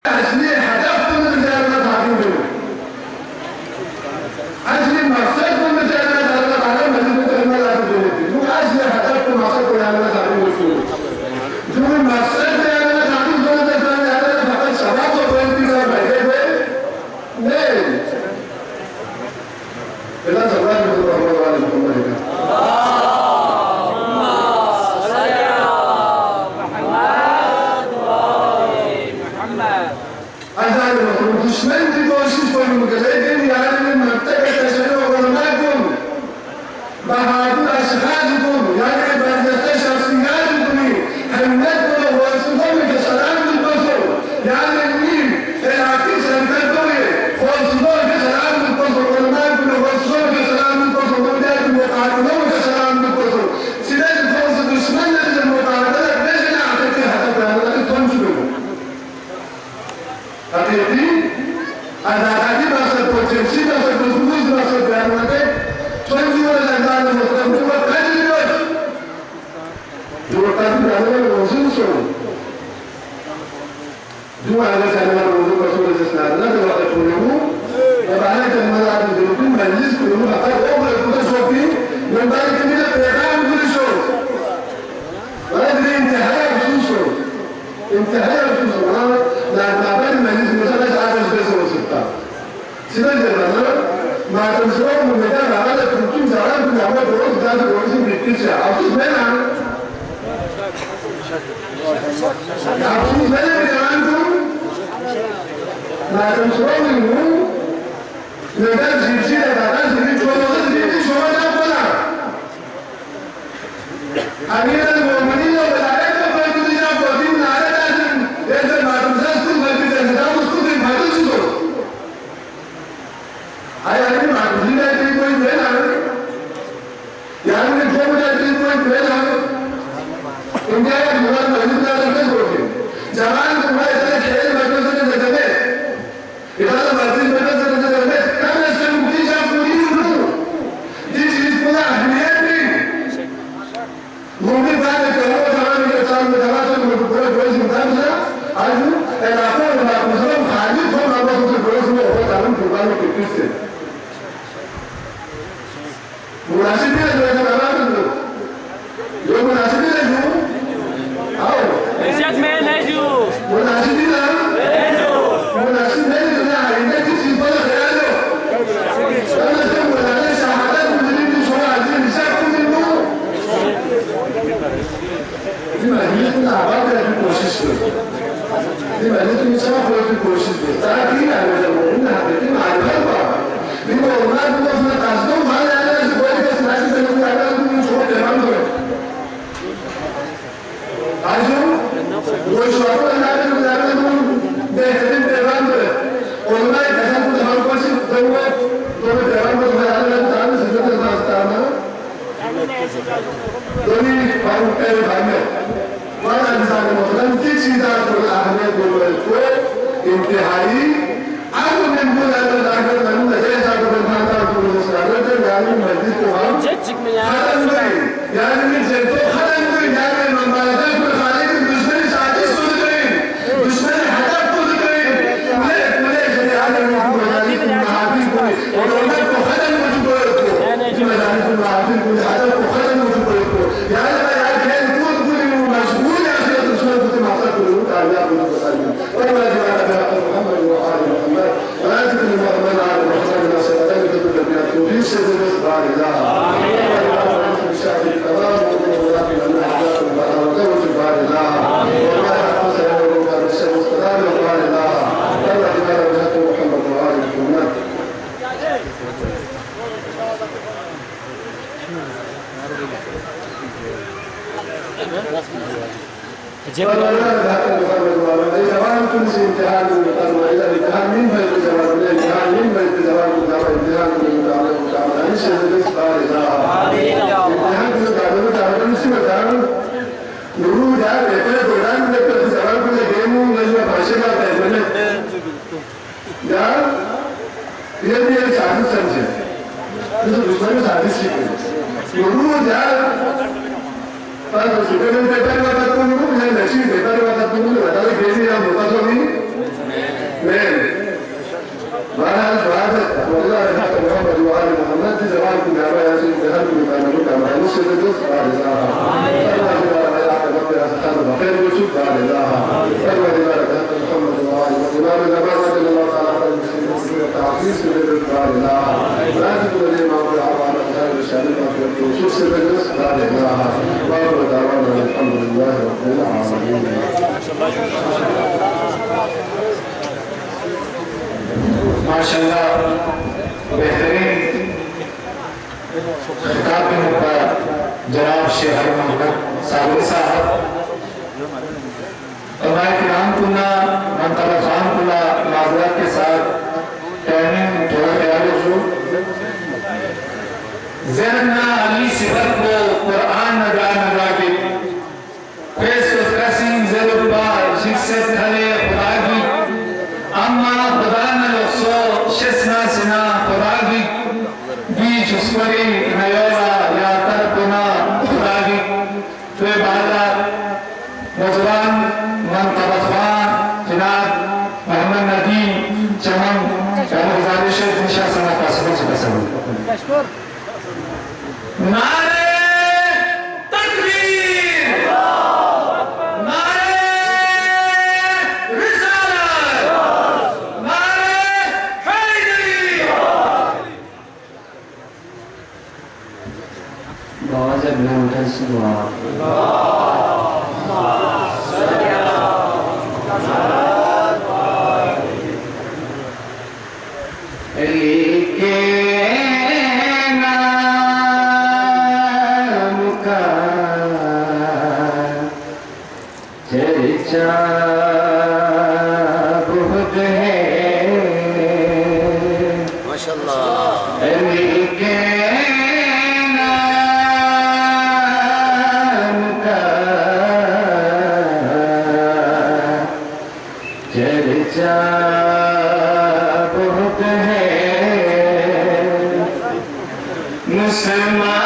असली हदफ को मुजाहिद हाकिम को असली मकसद को मुजाहिद हाकिम को मजबूत करना लागू होती है असली हदफ को मकसद को याद रखना हाकिम को जो मकसद याद रखना हाकिम को तो याद रखना फकत सवाब को बोलती है बैठे हुए नहीं बिना सवाल में तो हम वाले को बोलेगा दुश्मन की कोशिश करूंगा लेकिन यार में मकतब तशय्युअ उलमाकुम बहादुर अशखाजुकुम यार में बरजस्ते शख्सियातुकुम हिम्मत को वसूलों में सलाम दुपसो यार में नीम इलाकी संकटों में वसूलों के सलाम दुपसो उलमाकुम वसूलों के सलाम दुपसो मुजाहिद मुकाबलों के सलाम दुपसो सीधे से दुश्मन ने जो मुकाबला कैसे ना आते थे हद बयान कौन चुके हकीकी Adakah masuk potensi masuk berfungsi masuk berarti tuan juga adalah dalam dua kali dalam konsumsi dua ada dalam konsumsi sebenarnya kalau ada punya ada dalam ada dulu majlis dulu apa orang itu shopping membalik kita program dulu show ada di intihai khusus dan kabar majlis misalnya ada sesuatu सीधा जमाना मातम से वो मुझे रावण ने तुम जाना तुम यहाँ पर रोज जाते रोज से बिल्कुल से ऑफिस में ना ऑफिस में भी जान तुम मातम से वो नहीं मेरा जीजी है दादा जीजी छोड़ ना बोला अभी तो मोहम्मदी ने बताया कि कोई तुझे ना बोलती नारे दाजन जैसे मातम से तुम गलती से ना उसको भी भागो चुको आया नहीं मालूम नहीं कि कोई वेल आ यार ने जो मुझे कोई वेल आ इंडिया का युवा मजबूत करके बोलते जवान तुम्हारे इतने खेल मजबूत से जगह इतना मजबूत मजबूत से जगह कब से मुक्ति जा पूरी हो ये चीज पूरा अहमियत नहीं मूवी बात करो जवान के सामने जवान से पूरा कोई चिंता नहीं आज इलाकों में मुस्लिम खाली को मामलों से बड़े में हो तालुम कुर्बानी के किससे मुनासिब है जो है ना जो मुनासिब है जो आओ इज्जत में नहीं जो मुनासिब है जो मुनासिब है जो ना इनके किसी पर ख्याल हो अगर तुम मुनासिब शहादत मुझे भी छोड़ा आदमी निशान को मिलो ये महसूस ना आवाज़ करने की कोशिश करो ये महसूस निशान करने की कोशिश करो ताकि ना मुझे बोलना है कि मालूम है बिना उन्हें तो अपना ताज़ो माल आया है कोई के साथ में नहीं आया तो तुम छोड़ दे मान दो आज वो शौक लगा के गुजारने तुम बेहतरीन पैगाम दो उन्हें कैसा कुछ हम को सिर्फ दो पैगाम को तुम्हारे लिए ताने से जो रास्ता ना दोनी बाबू के भाई में वाला इंसान को मतलब किस चीज़ को आने को इंतहाई आज मैं बोला तो दाखिल करूँ तो जैसा तो बंद था तो मुझे तो यानी मस्जिद को हम खत्म गई यानी कि जो खत्म गई यानी ममादा को खाली की दुश्मनी साजिश खुद करें दुश्मनी हदफ खुद करें मुझे से आने में मजाली को महाफिज को और उन्हें को खत्म हो चुका है तो मजाली को महाफिज को हदफ को खत्म हो चुका है तो यानी यार खेल कूद कूद में मशगूल है से दुश्मन को माफा करूँ कामयाब हो सकता है और मैं जवाब मोहम्मद व आल मोहम्मद ولكن المؤمن على المحسن لا سيدنا بالدنيا في سيد الإسرار الله آمين شاهد الكلام والله من الأحداث والبركات والبار الله وما يحفظ يوم الرسول والسلام والبار الله الله جل وعلا محمد وآل محمد जवान तुमसे इम्तिहान इला इम्तिहान नहीं है तो जवान इम्तिहान नहीं है तो जवान को जवाब इम्तिहान को मुकाबला नहीं से इस बार इम्तिहान को मुकाबला नहीं से बताओ गुरु यार पेपर प्रोग्राम में तो जवान को गेम में भाषा का है मैंने यार ये भी एक साजिश समझे तो दूसरे साजिश सीखे गुरु यार पर सुबह में पेपर वाला तुम मुझे नशीब पेपर वाला तुम बता दे गेम या मुकाबला नहीं من بهرحال بعد والله محمد وآل محمد جواب من هذا يزيد ذهب من أن نقول ما نسيت الدرس بعد الله خير يوسف بعد الله أجمل بارك محمد وآل وإمام النبي صلى الله عليه وسلم تعفيس من بعد الله لا تقول لي ما هو على خير الشامل يوسف سيد الدرس بعد الله وآخر دعوانا الحمد لله رب العالمين. माशाअल्लाह बेहतरीन खिताब के ऊपर जनाब शेख मोहम्मद साबिर साहब और किराम कुल्ला मंतबा खान कुल्ला माजरत के साथ टाइमिंग थोड़ा ख्याल रखो ज़हना अली सिफत को कुरान नगा के फेस को क्रसिंग ज़रूबा जिससे थले खुदा की अम्मा खुदा न लफ्ज़ो शिस्ना सिना खुदा की बीच उसपरी नयोला या तरपुना खुदा की तो इबादत नौजवान मंतबा खान जनाब मोहम्मद नदीम चमन और गुजारिश है इंशा अल्लाह तस्वीर से तस्वीर नारे तकबीर नारे रिसालत नारे हैदरी बाज़ बुलंद सुबह बहुत है माशाअल्लाह अली के नाम का चर्चा बहुत है मुसलमान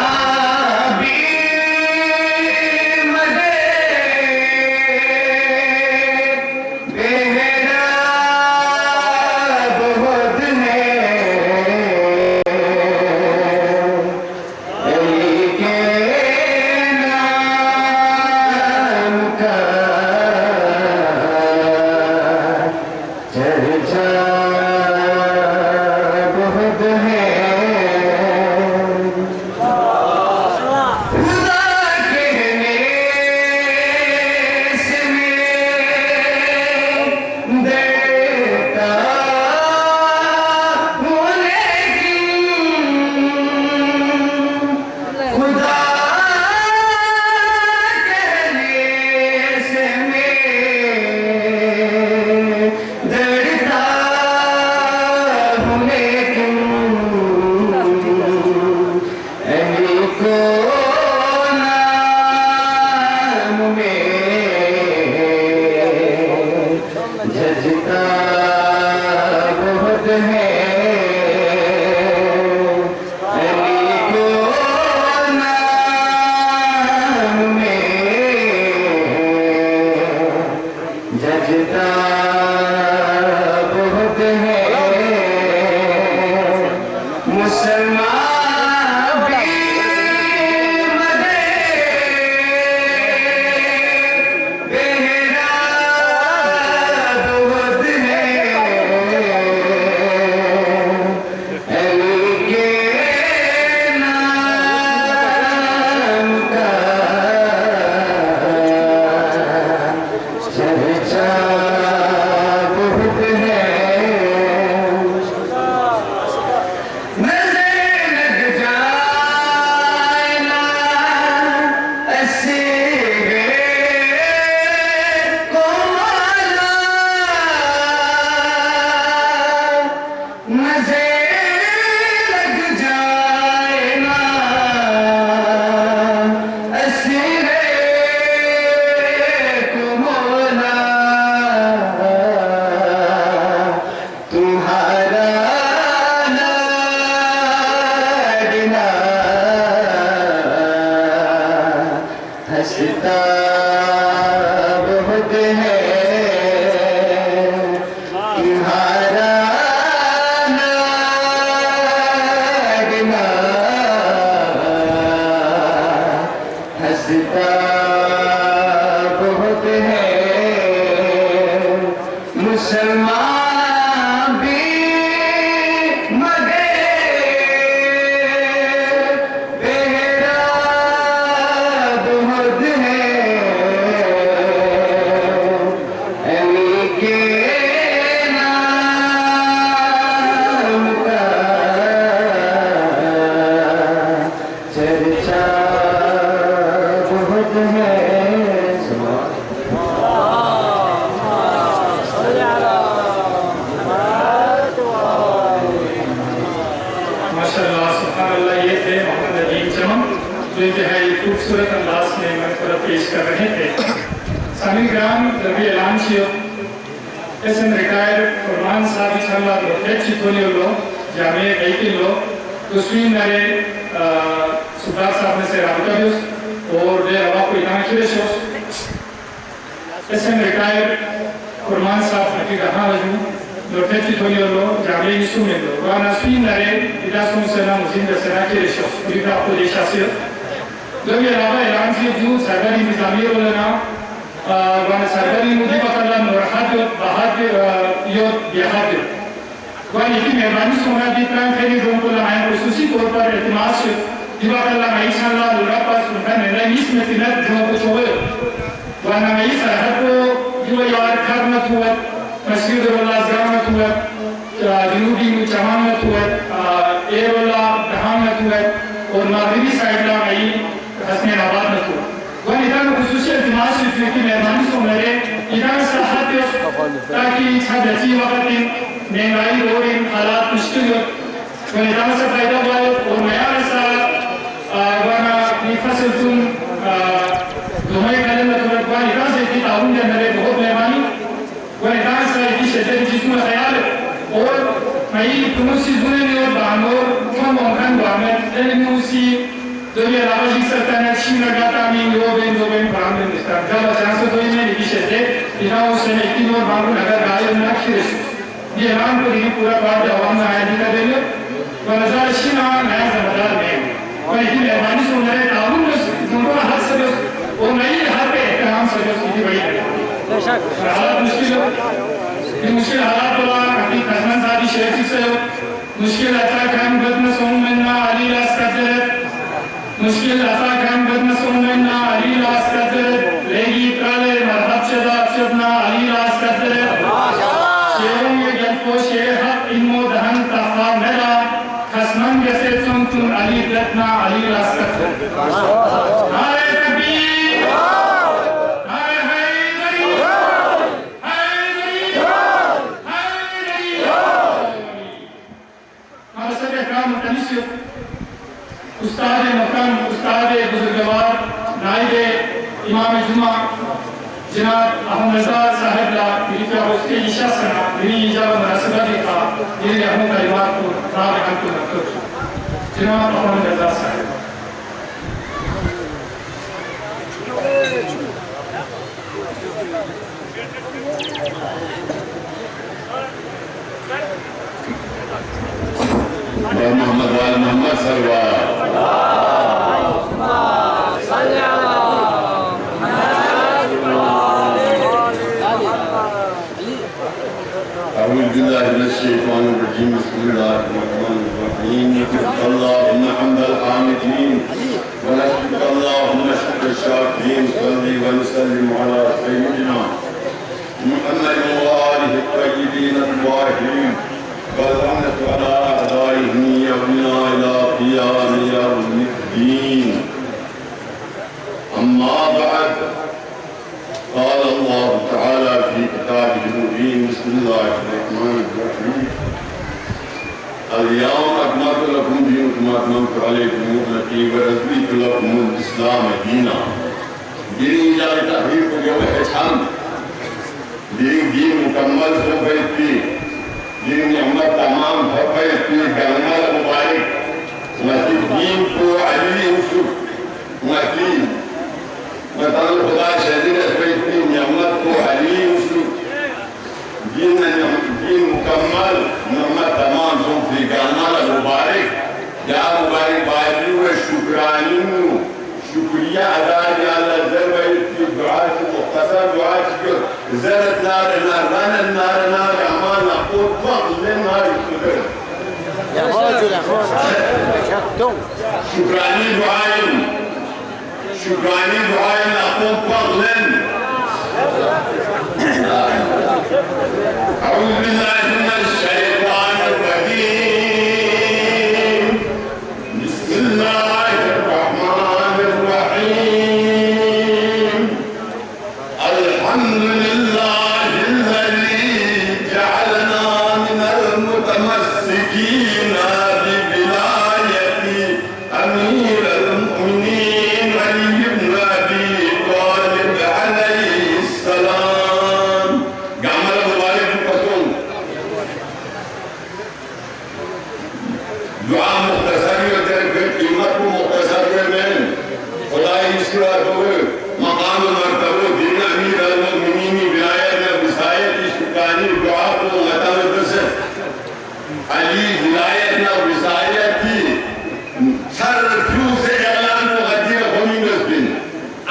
सुभान अल्लाह ये थे मोहम्मद अजीम चमन जो इंतहाई खूबसूरत अंदाज में मंफरत पेश कर रहे थे। सामिन ग्राम जब ऐलान किया एसएम रिटायर फरमान साहब इंशाल्लाह रोटेट चितोनियो जामे कईकिलो तस्वीर नरे सुल्तान साहब ने से राबता दियोस और दे रवा को इतना किरेशोस एसएम रिटायर फरमान साहब नकी रहा वजू रोटेट चितोनियो जामे इसुमेलो वाना स्वीन नरे इदासुम सेना मुजिम दे सेना किरेशोस पुरीता आपको देशासियो जब ये रवा ऐलान किया जू सरकारी निजामी रोलना वाना सरकारी मुझे पकड़ना नौरहाद बाहर यो बिहार वानी की मेहरबानी सोना दी प्रांत है कि जोन को लगाए खुसूसी तौर पर इत्मीनान से दिवाकल्ला माइशाल्लाह लुरा पास उनका निर्णय इस में तिलक जो कुछ होए वाना में इस सरहद को जो यार करना हुआ मस्जिद रोला ज़रामत हुआ जनूबी में चमामत हुआ एरोला दहामत हुआ और मागरिबी साइड ला गई हसनैनाबाद में हुआ वानी इधर खुसूसी इत्मीनान से की मेहरबानी सो मेरे इधर सरहद ताकि छात्र जी वक्त महंगाई और इन हालात मुश्किल वनिता से फायदा हुआ और नया ऐसा वाना निफासिल तुम दोनों काले में तो वनिता से की ताउन के मेरे बहुत मेहरबानी वनिता से की शहर जिसमें ख्याल और कई तुमसी जुने ने और बांगोर तुम मौकान बांगें एलिमुसी दुनिया लावाजी सरकार ने शीन लगाता में योबेन बांगें निस्तार जब अचानक से कोई ने की शहर इनाम से ने की और बांगों नगर गायब ना खिरेश ये नाम को नहीं पूरा बात जवाब में आया दिखा देंगे वनज़ार शीना नया ज़मादार में और इतनी मेहरबानी से उन्हें ताउन उनको हाथ से और नई हाथ पे एहतराम से जो सीधी बड़ी है हालात मुश्किल हालात वाला अपनी खजमन सादी शेखी से मुश्किल अता काम बदन सोमना अली रास कदर मुश्किल अता काम बदन सोमना अली रास कदर लेगी काले मरहब शदा शदना अली रास कदर इन्मो दहन तफा मेरा खसमन जैसे तुम अली रत्ना अली रास्कत नारे तकबीर नारे हैदरी हैदरी हैदरी मासद इकराम तनिसी उस्ताद मकाम उस्ताद बुजुर्गवार नाइब इमाम जुमा जनाब अहमद रजा साहब ला मिलकर उसके इशा सना मेरी इजाज़त मुनासिबा देखा ये अहमद कलिमात को राह हम को रखो जनाब अहमद रजा साहब मोहम्मद वाले मोहम्मद सरवार بسم الله الرحمن الرحيم اللهم حمد الحامدين ونشكر اللهم شكر الشاكرين صلي ونسلم على سيدنا محمد وآله الطيبين الطاهرين واللعنة على أعدائهم يومنا إلى قيام يوم الدين أما بعد قال الله تعالى في كتابه المبين بسم الله الرحمن الرحيم اليوم أكملت لكم دينكم وأتممت عليكم نعمتي ورضيت لكم الإسلام دينا دين جاري تحرير کو جو احسان دین مکمل ہو گئی تھی دین نعمت تمام ہو گئی تھی گرمال مبارک مسجد دین کو علی یوسف مسجد مثلا خدا شہدین اسپیتی نعمت کو علی یوسف دین مکمل نعمت تمام ہو في گرمال مبارک یا مبارک باید و شکرانی شکریہ ادا اللہ ذربیت کی دعا کی مختصر دعا کی زرت نار نار نار نار امان نقود فضل نار شکر يا راجل يا راجل شكراني دعائي نقود فضل أعوذ بالله من الشيطان الرجيم بسم الله الرحمن الرحيم الحمد لله الذي جعلنا من المتمسكين بولايته दुआ मुख्तसरी और तेरे कीमत को मुख्तसर में खुदाई इसरा तो मकाम मर्तबो दिन अमीर अल-मुमिनीन विलायत में विसायत की शुक्रानी दुआ को अता बस अली विलायत ना विसायत की सर फ्यू से ऐलान को गद्दी होनी बिन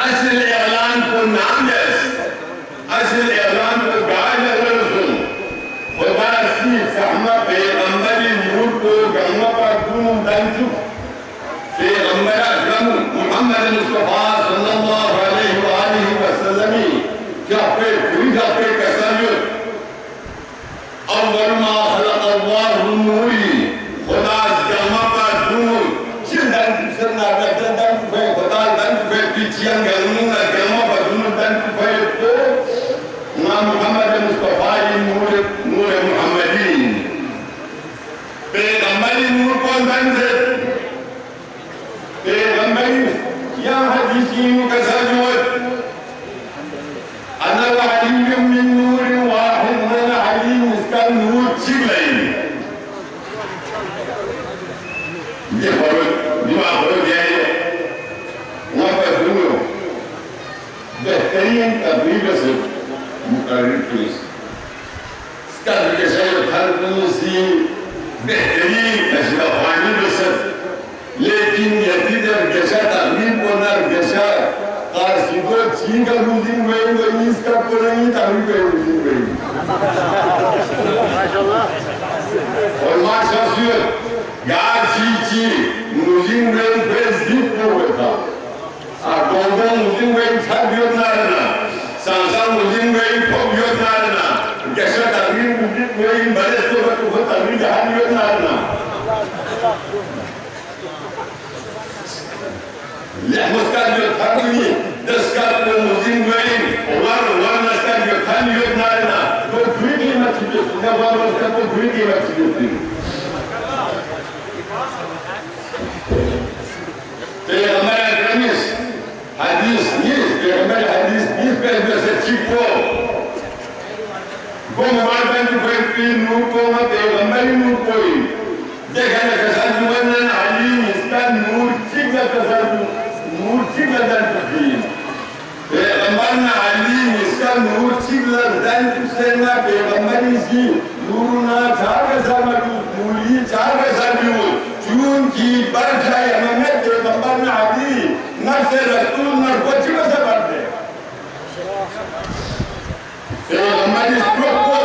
असल ऐलान को नाम जैस असल ऐलान को गाज रसूल खुदा सी सहमा पैगंबरी नूर को गम्मा पर दूं दंजु पैगंबर अकरम मोहम्मद मुस्तफा सल्लल्लाहु अलैहि वसल्लम क्या पे खुदा पे कसम अव्वल मा खलक अल्लाह नूरी खुदा गम्मा पर दूं चिंदन सन्ना दंजु पे खुदा दंजु पे पिचियन गन्ना गम्मा पर दूं दंजु पे तो ना मोहम्मद मुस्तफा नूर मुहम्मदी पैगंबरी नूर को दंजु पैगंबरी या हदीसी मुकसजवत अना अली मिन नूर वाहिद मन अली इसका नूर छिलाई ये बरो दिमाग बरो जाए वहां पर दुनिया बेहतरीन तबलीग से मुकर्रर की इसका विषय हर दूसरी बेहतरीन तशरीह पानी बस लेकिन यदि जब जैसा तबलीग को ना जैसा कासिदो चीन का लूजिंग वही इसका पुरानी तबलीग का लूजिंग वही और माशाल्लाह यार ची लूजिंग वही बेस डीप हो था गोंगों लूजिंग वही छाप योजना रहना सांसा लूजिंग वही फोक योजना रहना जैसा तबलीग लूजिंग वही बड़े तो वो तबलीग जहां योजना रहना मुस्कान जो थानी दस्कार को मुजिम वही और नस्कार जो थानी योजना है ना तो दुई की मत चीज़ ना वाला उसका तो दुई की मत चीज़ होती है तो हमारा ग्रामीण हदीस हमारे हदीस पे जैसे चिपको वो मुबारक जो कोई नूर को मत हमारी नूर कोई देखा ना कैसा जुबान ना अली इसका नूर चिक ना कैसा नूर चिक लदन तुझी पैगंबर अली इसका नूर चिक लदन तुझसे ना पैगंबरी सी नूर ना चार कैसा नूरी चार कैसा नूर चून की बरछाई हमें पैगंबर अली नर से रसूल नर को चिक से बढ़ते पैगंबरी स्ट्रोक को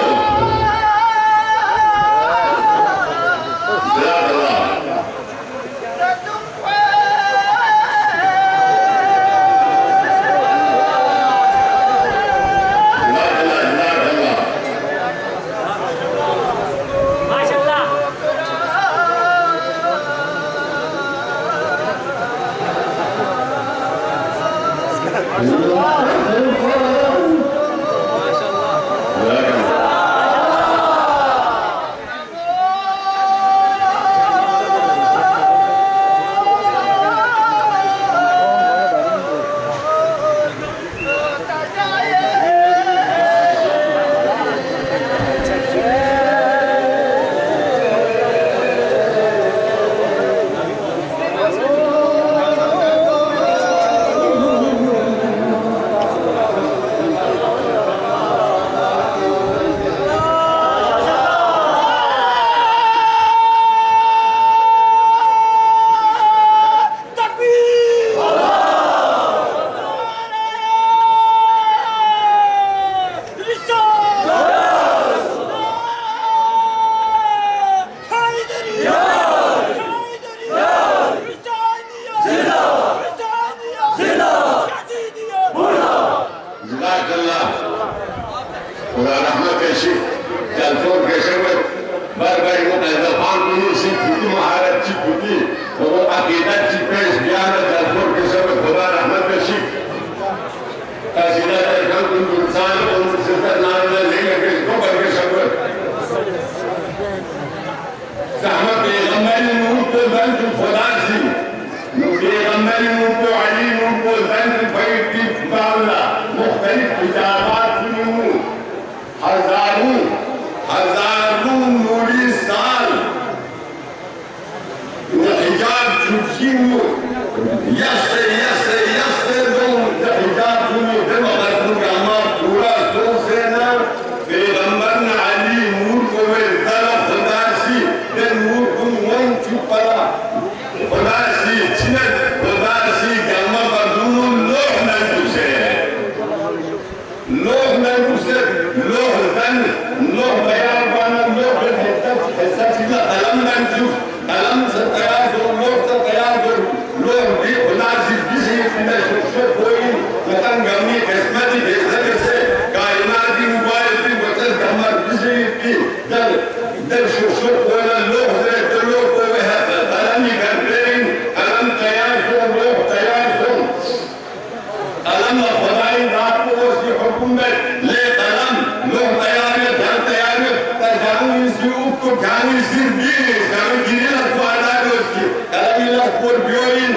Kingu, Yasse, Dom, Hijab, Dumi, Demagar, Dugama, Pura, Dom, Sena, Pegambar, Ali, Nur, Kowe, Dala, Hodasi, then Nur, Dum, Wan, Chupara, Hodasi, Chinet, Hodasi, Gama, Badunu, Loh, Nanduse, Loh, Dan, Loh, Bayabana, Loh, Hesachila, Alam, Nanju, Alam, Satayazur, Loh, Satayazur, Loh, Di, Hodasi, Bisi, Fina, Shukshur, Koi, Matan, Gami, Kesmati, Kesmati, Kainati, Mubay, Watas, Gamar, Bisi, Dal, Shukshur, Kola, Loh, Loh, Kowe, Alami, Garbein, Alam, Tayazur, Loh, Tayazur, Alam, Hodai, Rapu, Osi, Hukumet, Le, Alam, Loh, Tayazur, Dal, Tayazur, Tajamu, Isi, Ukko, Kani, Sirbi, Kami, Kirila, Kuala, Oski, Alamila, Korbioin,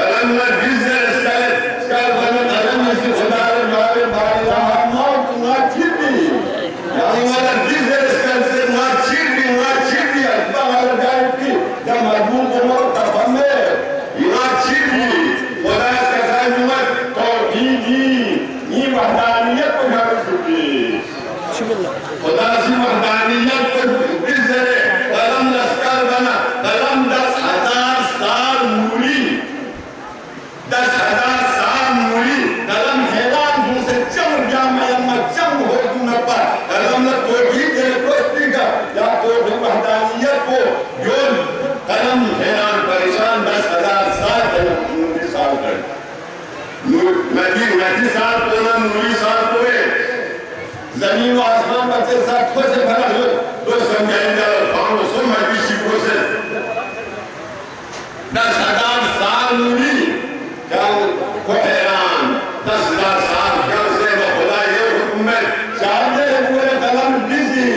Alamla, Bizzer, Skal, Bana, Alam, Isi, Hodai, Mare, Mare, Not Chibi. Yamala, Bizzer, Skal, Not Chibi, Asbala, Gaipi, Damabu, Gomo, Tapame, Not Chibi, Hodas, Kasanumat, Torhidi, Ni Mahdaniyat, Pagabisuki. Hodasi Mahdaniyat, Bizzer, Alam, Laskar, Bana, Alam, 10,000 साल मूली 10,000 साल मूली कलम हैरान हूँ से चम गया मैं अम्मा चम हो दूँ न पा कलम न तो भी तेरे कोष्टी का या तो भी वहदानियत को योन कलम हैरान परेशान 10,000 साल नूरी साल कर नदी साल पोना नूरी साल पोए जमीन व आसमान बच्चे साथ को से भरा हो दो समझाएंगे और सो मैं भी सीखो से 10,000 साल नूरी क्या को हैरान 10,000 साल क्या से खुदा ये हुकूमत चाहते हैं पूरे कलम बिजी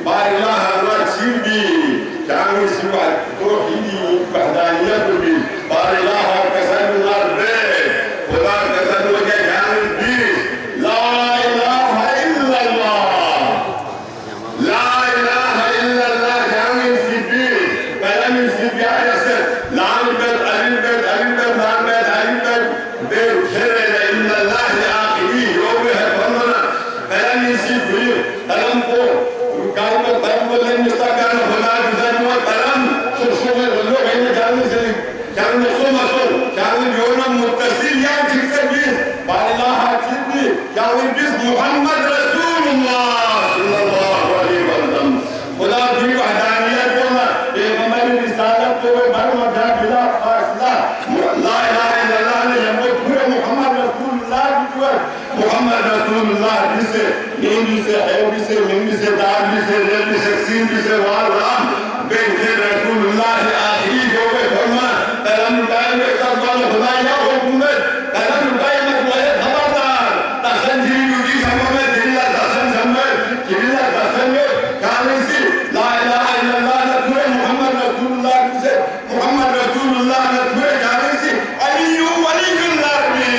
बारिला हवा चीबी चांगी सिवा तो हिंदी वहदानियत भी बारिला हवा कसम नार बे खुदा कसम लगे जान बीस ला इलाहा इल्लल्लाह जांगी सिबी कलम सिबी आयसे लाल बेद अलिल बेद लाल बेद अलिल बेद बेद खेरे इल्लल्लाह आखिरी योग है फरमाना कलम सिबी कलम को गाय में कलम बोले मुस्तकर खुदा गुजर में कलम सुसु में लोग हैं जाने से जाने सो मसो जाने योना मुत्तसिल या ठीक से भी बारिला हाथी भी जाने बिस मुहम्मद रसूलुल्लाह सल्लल्लाहु अलैहि वसल्लम खुदा की वहदानियत बोला पैगंबर रिसालत को भरम जा बिला फासला ला इलाहा इल्लल्लाह ने यमो पूरे मुहम्मद रसूलुल्लाह जो मुहम्मद रसूलुल्लाह जिसे नींद से है से मिंग से दाल से रेल से सीन से वाल राम बेंचे रसूलुल्लाह आखिरी जो वे फरमा कलम डाल में सब वाले खुदाया हुकूमत कलम डाल में वाले खबरदार तसंजी युगी समय में दिल्ला दसन समय किल्ला दसन में काले सी ला इलाहा इल्लल्लाह ने पूरे मुहम्मद रसूलुल्लाह से मुहम्मद रसूलुल्लाह ने पूरे काले सी अली वलीउल्लाह भी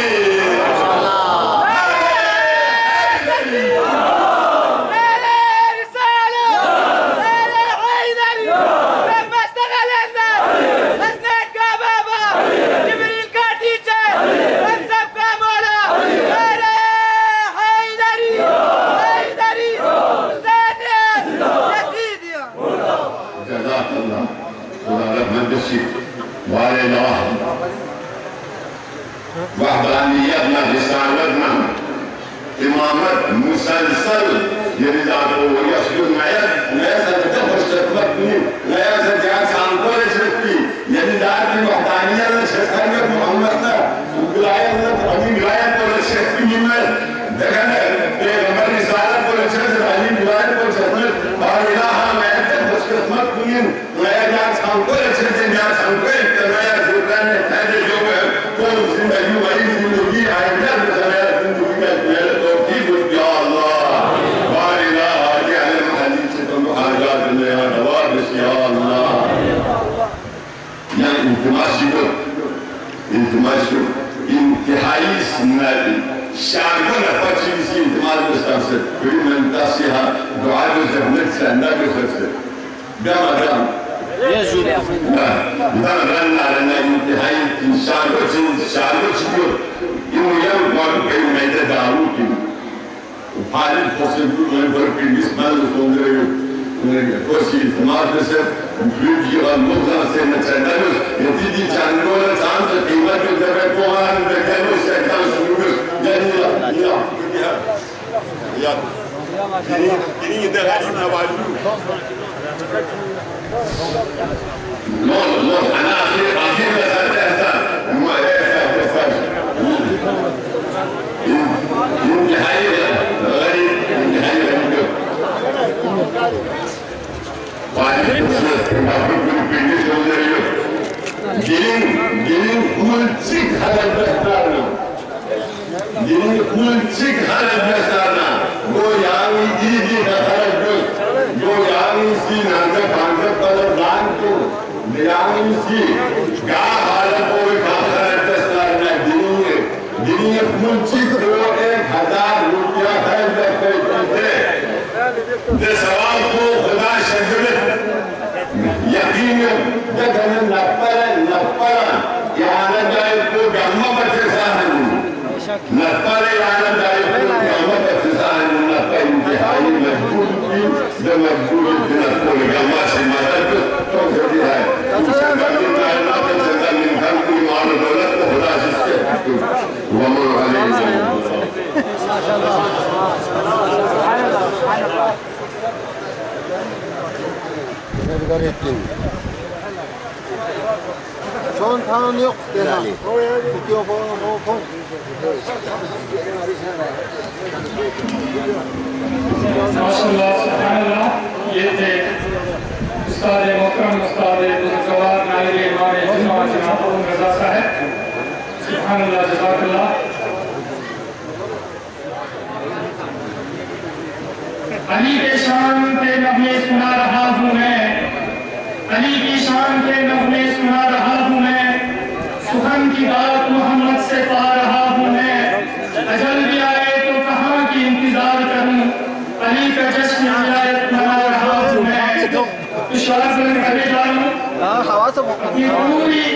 वहदानियतना रिसालतना इमामत मुसलसल ये रिजातो यशु नया सत्य खुशखबरी नया सत्य सांकोर छत्ती ये रिजात की वहदानियत ने छत्तर मोहम्मद ने विलायत ने अभी विलायत को छत्ती में देखा है पैगंबर रिसालत को छत्तर अली विलायत को छत्तर बारिला मैं खुशखबरी कुन नया जात सांकोर छत्ती नया सांकोर नया जुर्रा ने थाजे जो को जिंदगी वाली जिंदगी आएगा जरा जिंदगी में मेरे तौफीक या अल्लाह बारिला आगे अल महली से तुम हाजात में नवाब या अल्लाह या इंतमाश को इंतहाई शामिल पच्चीस की इंतमाश में से फिर मैं तासिहा दुआ में जन्नत से अंदर के से दम Yes, Julia. Bukan intihai syargot çıkıyor. Yumuşak var benim meyde Davut gibi. Halil prosedür böyle bir mismal sonduruyor. Koşu maalesef büyük yılan mutlaka seninle çeneliyoruz. Yetidi çandola çansa kıymet ödeme kovan ve kendimiz sektan sunuyoruz. Dinin yeterli var. No, أنا أخير مسألة إحسان ما إحسان انتهاء غريب انتهاء غريب وعليكم gelin kulçik hareketlerine gelin kulçik hareketlerine goyanı iyi hareketler goyanı sinanca kanka kalan to goyanı si ga halet o ga hareketlerine gelin kulçik o 1000 rupiya hareketler de सवाल को खुदा शगुल यकीन जगन नप्पर यहाँ जाए को गम्मा बचे साहन नप्पर यहाँ जाए को गम्मा बचे साहन नप्पर इंतहाई मजबूर की जब मजबूर इतना कोई गम्मा से मदद तो जरूरी है जगन कायनात में जगन इंसान की मान दौलत को खुदा जिसके वमन अलैहि Idare ettin. Son tanın yok derhali. Tutuyor falan. माशाल्लाह सुभानअल्लाह ये थे उस्ताद मोहतरम उस्ताद बुजुर्गवार नाइब इमाम जुम्मा जनाब रज़ा साहब सुभानअल्लाह जज़ाकल्लाह अली के शान के नग़मे सुना रहा हूँ मैं अली की शान के नग़मे सुना रहा हूँ मैं सुखन की बात मोहम्मद से पा रहा हूँ मैं अजल भी आए तो कहाँ की इंतजार करूँ अली का जश्न विलायत मना रहा हूँ मैं विश्वास करने जा रहा हूँ अपनी पूरी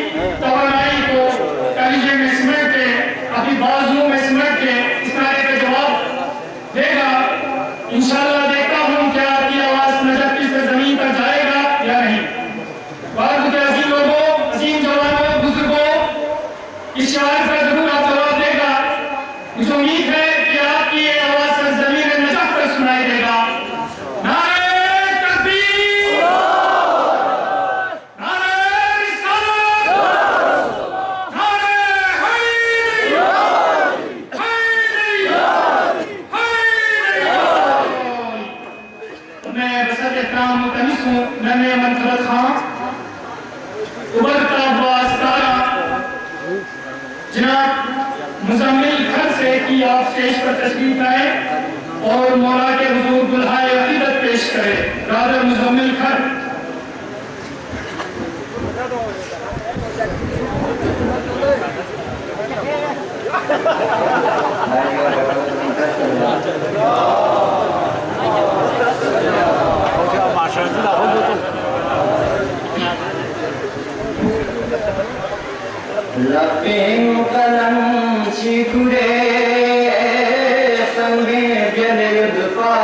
तवानाई को कलीजे में सिमट के अपनी बाजुओं में सिमट के इस नारे का जवाब देगा इंशाअल्लाह। देखता हूँ क्या आपकी आवाज नजर से जमीन पर जाएगा या नहीं। भारत के अजीम लोगों अजीम जवानों बुजुर्गों इस सवाल का जरूर आप जवाब देगा। मुझे उम्मीद है कि आपकी ये आवाज से जमीन नजर पर सुनाई देगा। नारे तकबीर नारे रिसालत नारे मैं बसर इकराम मुतनिस हूँ नन्हे मंतबत खां उबरता वास्तारा जनाब मुजम्मिल घर से कि आप स्टेज पर तशरीफ लाए और मौला के हुजूर दुल्हाए अकीदत पेश करें। ब्रदर मुजम्मिल घर लपें कलम चिखुरे संगे जनेद पा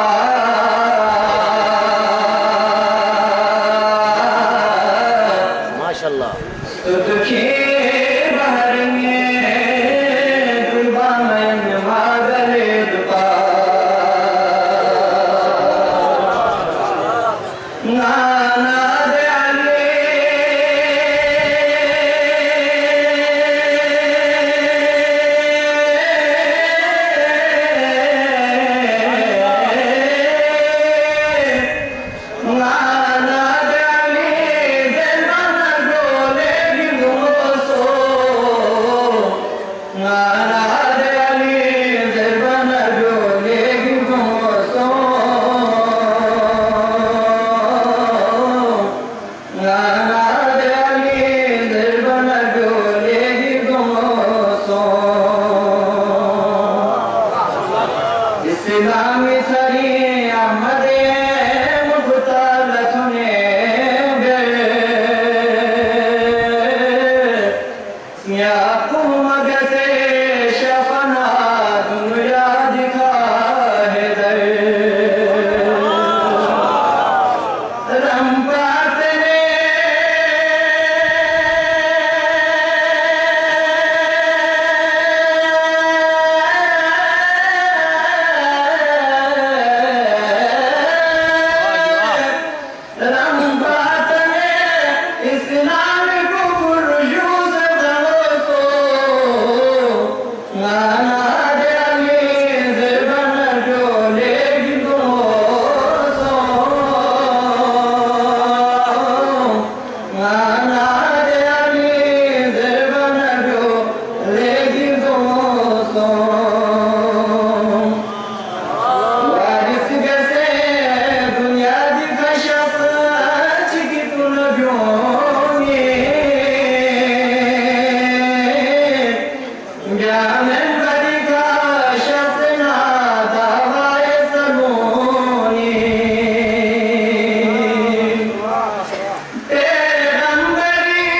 Maşallah. तुझे बहर में दुर्बान मागले दुपा नाना पैगंबरी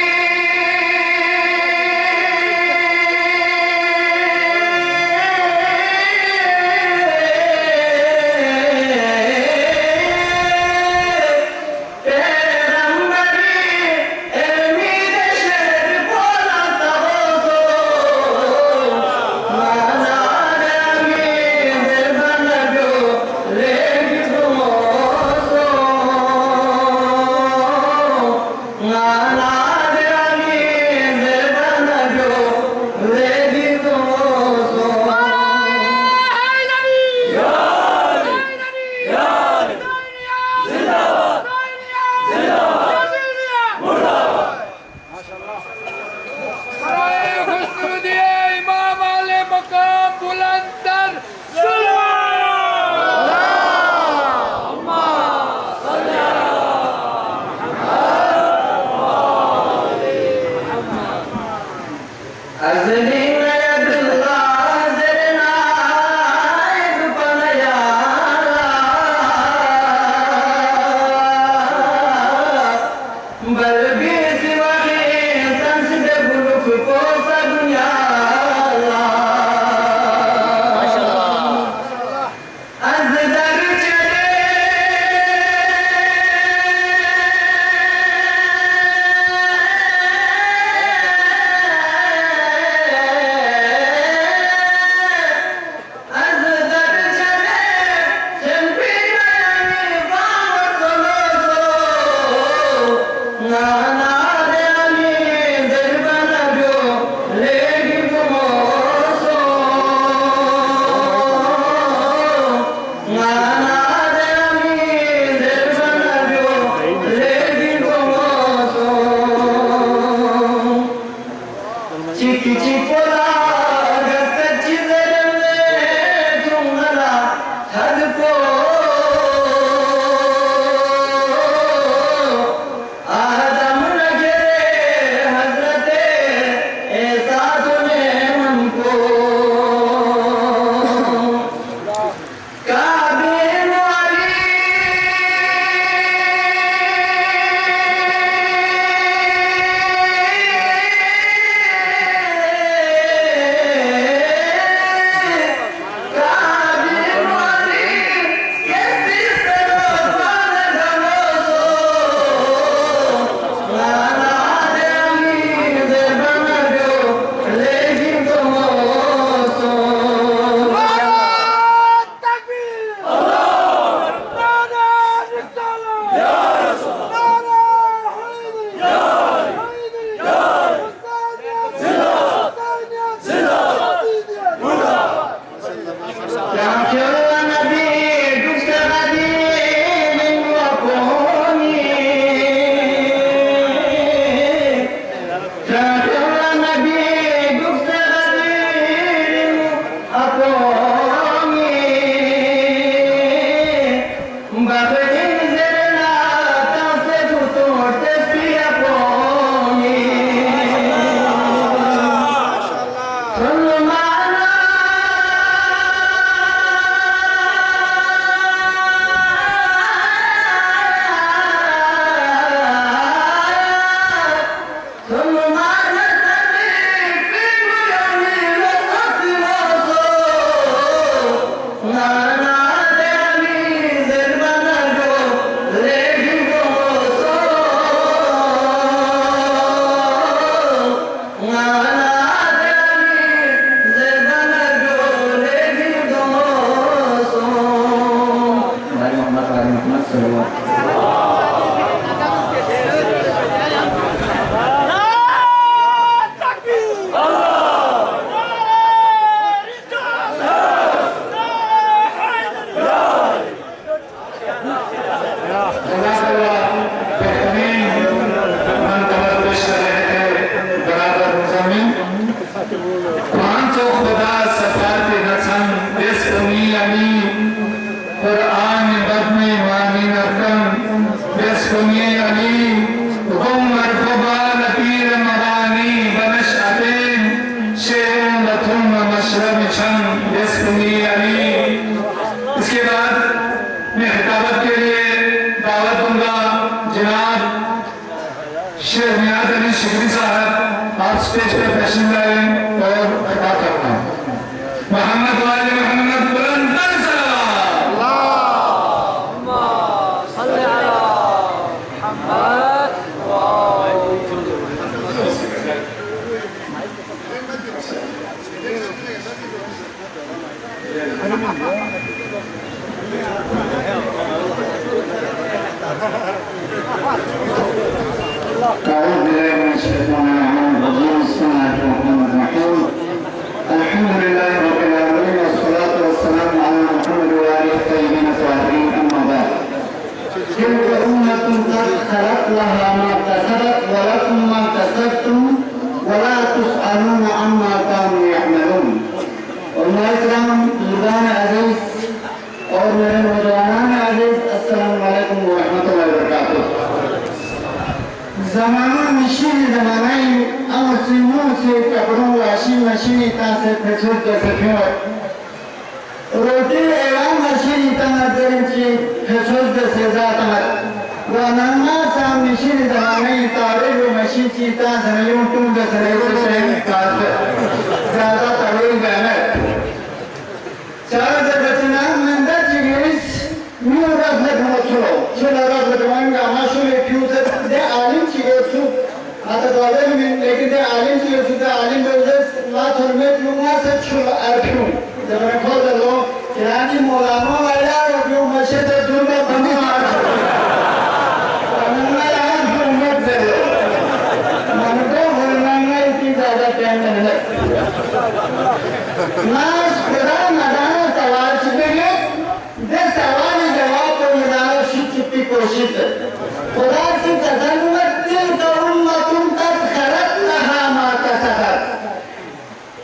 नियाज अली शिकरी साहब आप स्टेज पे तशरीफ लाएं और अदा करना। मोहम्मद वाले मोहम्मद बुलंद ज़माना मशीन ज़मानाई अमसियों से कपड़ों वाशिंग मशीन इतना से फेसबुक जैसे क्यों रोटी एवं मशीन इतना जरिए फेसबुक जैसे ज़ाता है वरना साम मशीन ज़मानाई तारे वो मशीन चीता ज़मीनों तुम जैसे रेगुलर ज़्यादा तवील गए चार बचना मंदा चिगिस न्यू रफ्त मचलो चला रफ्त वांगा माशूले फ्यूज़ दे आलिम चिगेसु आता दोले में लेकिन दे आलिम चिगेसु दे आलिम बेउज़ ना थोड़े लुंगा से चुला अर्फ्यूं जब मैं खोल दलो किरानी मौलाना वाला रफ्यूं मशे तो जुर्म बंदी मार मन्ना यार जुर्मत से मन्ना बोलना इतनी ज़्यादा टाइम नहीं है नाश खुदा नदान सवाल चिपके दे सवाल जवाब को निदान शिक्षित कोशिश खुदा से कसम तिल करुम्मा तुम तक खरत लहा माता सहर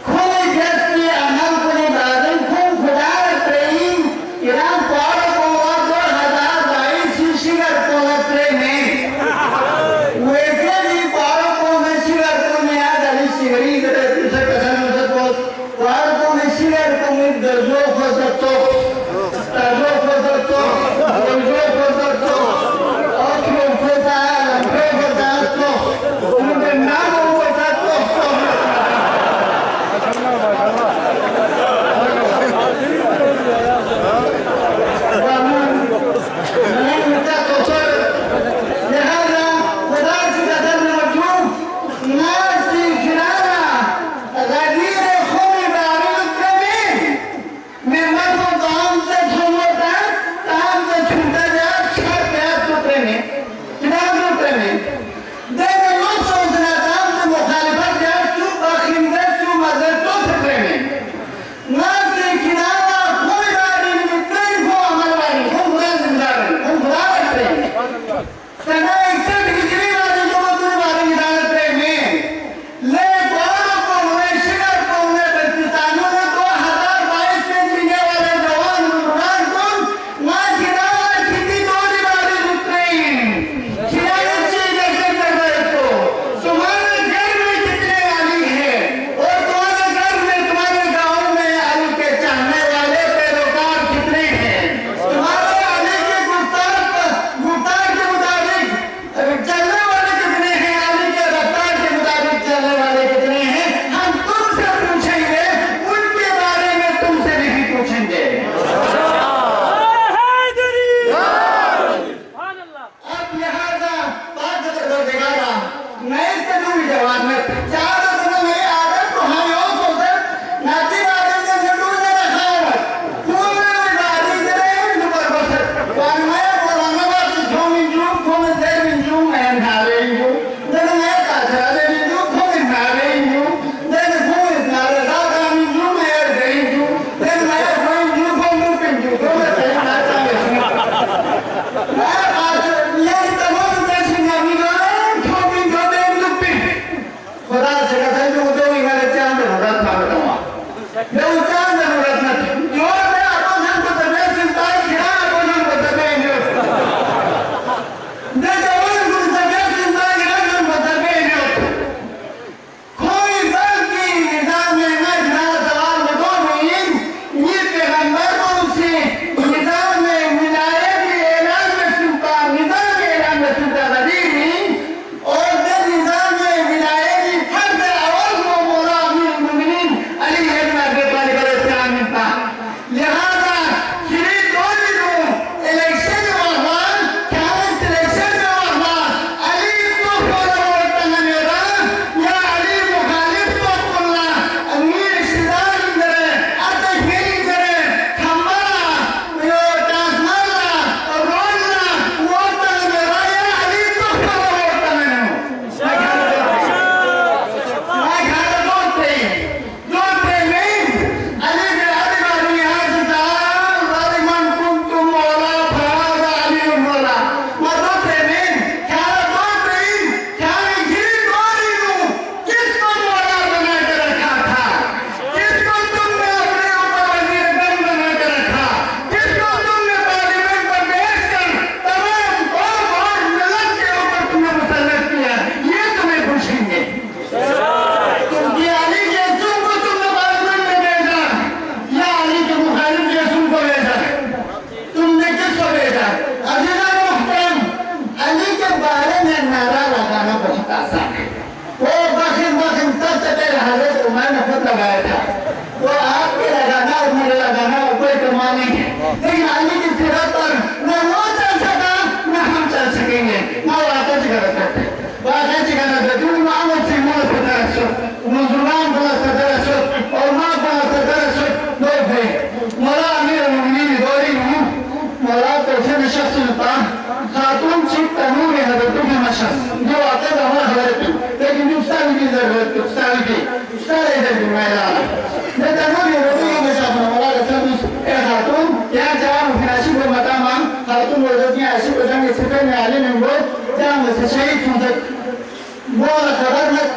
खुद जस्ती अमल कुनी बादल खुद खुदा प्रेम इराम पार को 2022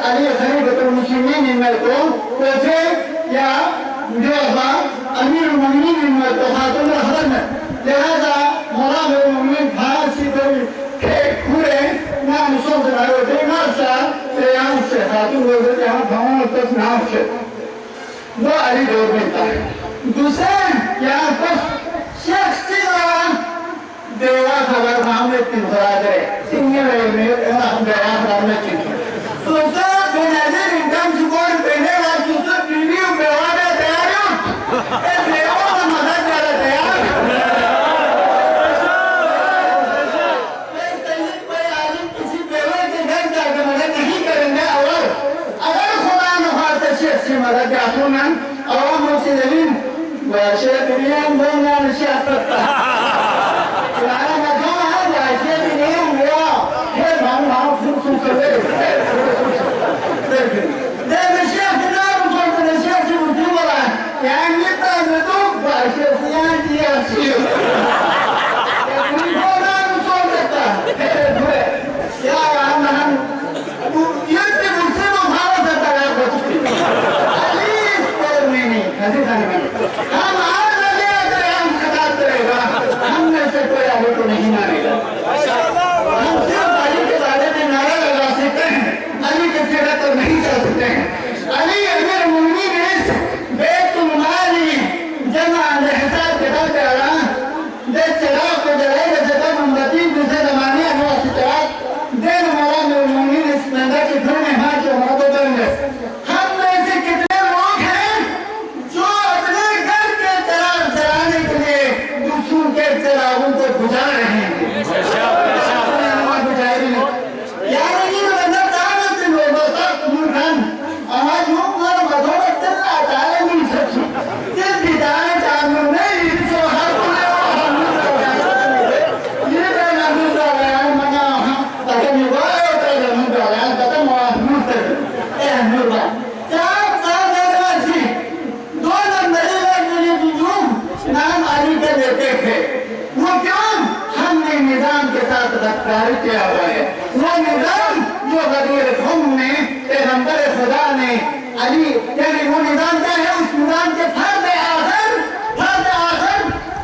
अली खलीफतुल मुस्लिमीन इनमें वैसे या जो अमीर मुमिनीन इनमें तो खातुन हरम लिहाजा मौला मुमिन फांसी के पूरे नाम सोच रहे होते हैं ना यहाँ से खातुन लोग यहाँ भावों तक नाम से वो अली दौर मिलता है दूसरे यहाँ पर शेख देवा खबर मामले तीन बराबर सिंह में हम गया बराबर तीन दूसरा बेनजीर इनकम सपोर्ट देने वाला दूसरा रिव्यू बेवादा तैयार हो ये बेवा का मदद कर तैयार ये सैयद भाई आलिम किसी बेवा के घर जाकर मदद नहीं करेंगे और अगर खुदा न खास्ता शेख से मदद चाहते हैं अवाम से जमीन वैसे दुनिया में ना सियासत हमने से कोई आगे तो नहीं मानेगा हम सिर्फ अली के बारे में नारा लगा सकते हैं अली के सिवा तो नहीं चल सकते हैं अली अमीर मुमिनीन बैतुल माल जमा हिसाब किताब के अलावा दे चराग को जलाए जैसे मोमबत्ती दूसरे जमाने में चराग देन मौला मुमिनीन इस नंदा के घर में हाथ जो हमारा देंगे हम में से कितने लोग हैं जो अपने घर के चराग जलाने के लिए दूसरों के चरागों को बुझा रहे हैं किया हुआ है वो निजाम जो गदीर क़ौम ने पैगंबर खुदा ने अली यानी वो निजाम क्या है उस निजाम के फर्द आखिर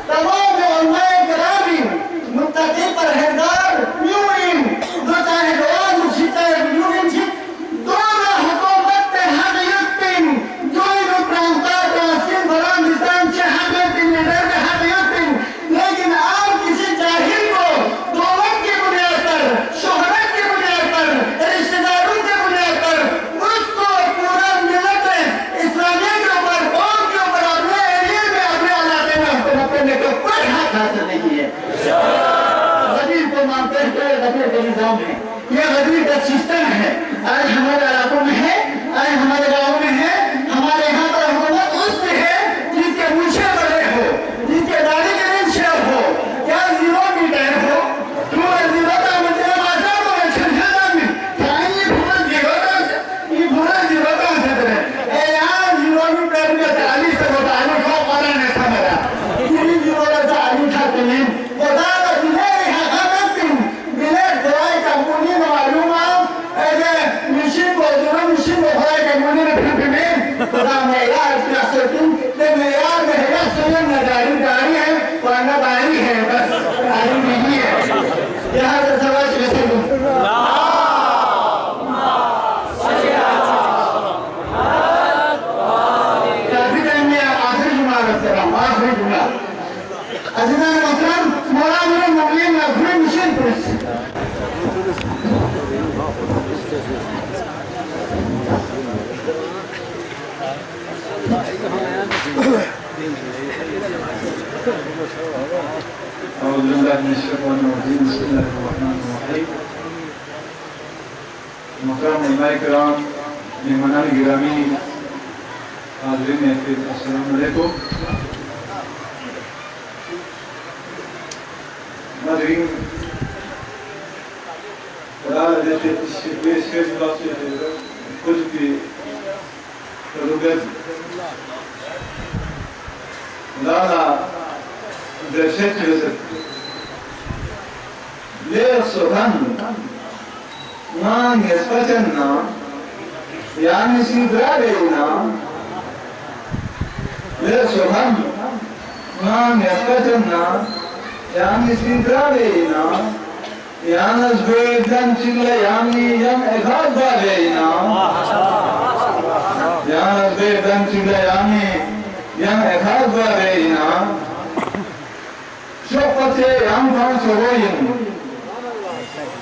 तमाम उलमाए किराम मुत्तकी परहेजगार यूइन जो चाहे दुआ मुर्शिदा यूइन छी दोनों हुकूमत पे हक़ जो इन प्रांता का सिंध बलोचिस्तान से हक़ निडर के हक़ लेकिन आप किसी जाहिल को शोहरत की बुनियाद पर रिश्तेदारों की बुनियाद पर उसको पूरा मिलत इस्लामिया के ऊपर कौम के ऊपर अपने एरिया में अपने इलाके में हुक्म करने का कोई हक हासिल नहीं है गदीर को मानते हैं गदीर का निजाम है ये गदीर का सिस्टम है आज हमारे इलाकों में है आज हमारे गाँव में है हमारे यहाँ पर हुकूमत उस पे है जिसके मूछे बड़े हो जिसके दाढ़ी के नीचे हो क्या 0 मीटर हो मोहतरम उलमाए किराम मेहमानान गिरामी हाज़रीन अस्सलाम वालेकुम हाज़रीन कुछ भी لا درسات ليه السودان ما يسفتنا yani sidraleina le soham na neskatna yani sidraleina yalnız böyleden çile yani yan ekad bağlayına yalnız böyleden çile yani yan ekad bağlayına şokate yan kan soğuyun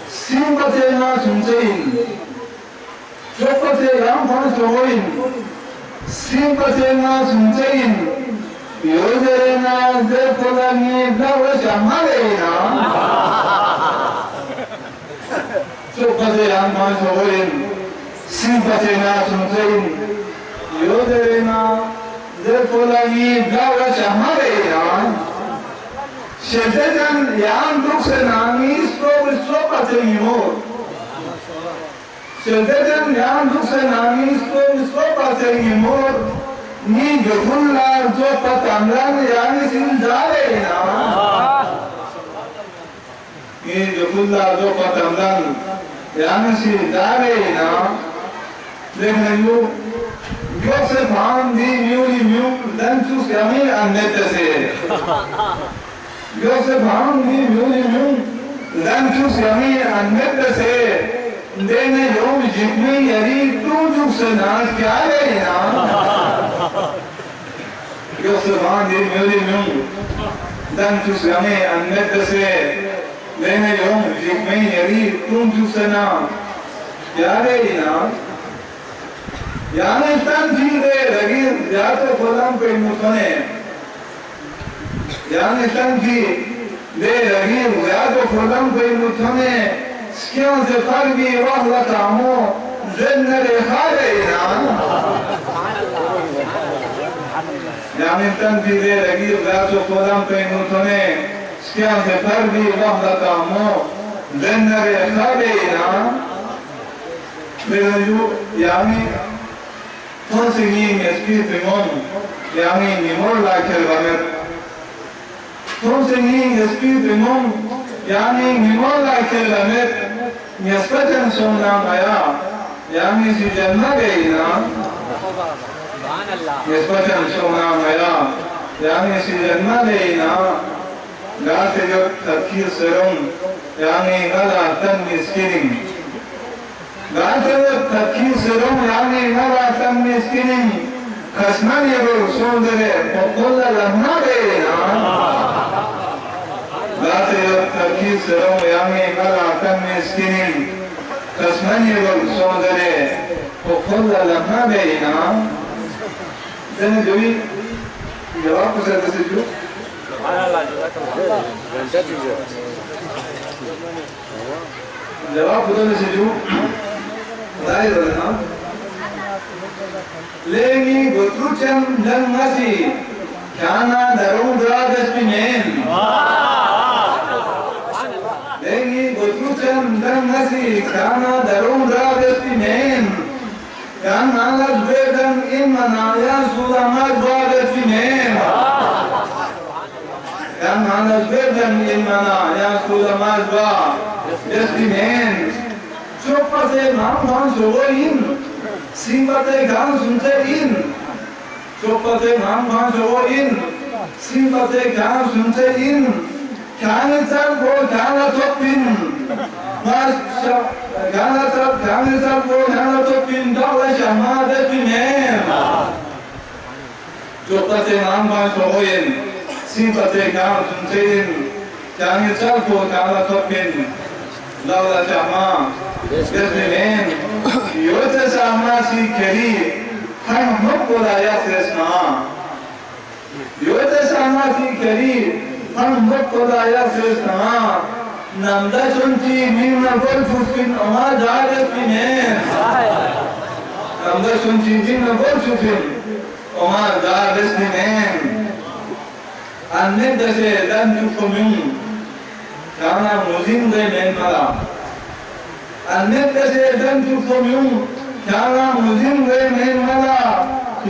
simbat에 나 존재인 şokate yan kan soğuyun simbat에 나 존재인 요새에 나 대포랑이 나와 장하래나 şokate yan kan soğuyun simbat에 나 존재인 요새에 나 대포랑이 나와 장하래나 şeddeden yan duksenani ispatengimor şeddeden yan duksenani ispatengimor ni gökullar zopatamlan yani sinzaleyna ni gökullar zopatamlan yani sinzaleyna lekin yu Yosef Han di miu lentus yami annetese Yosef Han di miu lentus yami annetese dene yom jikmi yari tujuk senas kya leyna Yosef Han di miu lentus yami annetese dene yom jikmi yari tujuk senas kya leyna yani tanfide lagi zaten falan peymutane yani tanfide lagi zaten falan peymutane skyan zefar bi rahla tamo zennere khaleyna yani tanfide lagi zaten falan peymutane skyan zefar bi rahla tamo zennere khaleyna yani Tonsegin esprit mon yani nimor la kelvamet Tonsegin esprit mon yani nimor la kelvamet nispeten sonla maya yani si janna geina nispeten sonla maya yani si janna geina gaate jo takhir serum yani gala tan miskinin Gaatı takkî serum yani naraatan miskinin kasman yebur sondere pokolla lahna beyna Gaatı takkî serum yani naraatan miskinin kasman yebur sondere pokolla lahna beyna Dene jovi cevap mı serdesi jo? Cevap bu da nesi jo? Dahil na Legi gotrucem dan ngasi kana darum dragas pinen Legi gotrucem dan ngasi kana darum dragas pinen Kan alas bedan imana ya sulamaz dragas pinen Kan alas bedan imana ya sulamaz dragas pinen Chopate man soin simpate gan suntein Chopate man soin simpate gan suntein Kanitan ko kana topin mas kanitan ko kana topin dawa jamade pinen Chopate man soin simpate gan suntein Kanitan ko kana topin dawa jamade Desmenen, yote samasi keri, han mukkola yasresna. Yote samasi keri, han mukkola yasresna. Namda chunti minna gol chufin oma jare pinen. Namda chunti minna gol chufin oma jare pinen. Anne dese dan chufumin, kana muzim de menmala. Annette se dan tufomium kana muzim ve menmala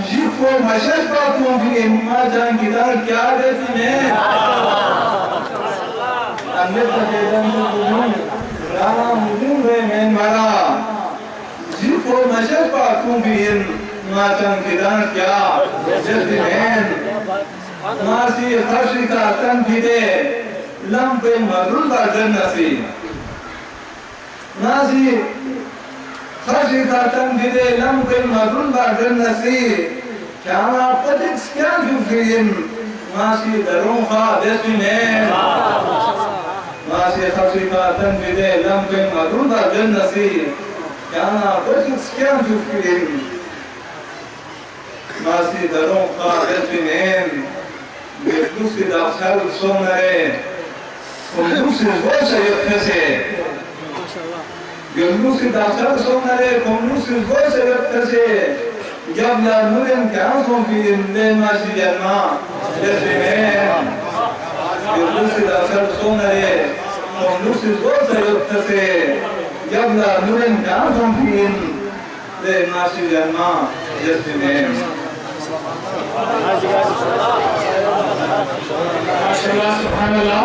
jifo mashash patum fi imma jan gidan kya detine Annette se dan tufomium kana muzim ve menmala for Mashapa Kumbian Matan Kidan Kya Jestimen Masi Khashika Tanpide Lampe Madrul Bajan Nasi Nasi Khashika Tanpide Lampe Madrul Bajan Nasi Kama Patik Skyan Jufiin Masi Darun Kha Jestimen Masi Khashika Tanpide Lampe Madrul Bajan Nasi Kama Patik Skyan Jufiin Masi Darun Kha Jestimen Gerdusi daksal sonare, komdusi gosa yatkase. Gerdusi daksal sonare, komdusi gosa yatkase. Jabla nuren kâson fi imle masi janna, jesimen. Gerdusi daksal sonare, komdusi gosa yatkase. Jabla nuren kâson fi imle masi janna, jesimen. माशाअल्लाह सुभान अल्लाह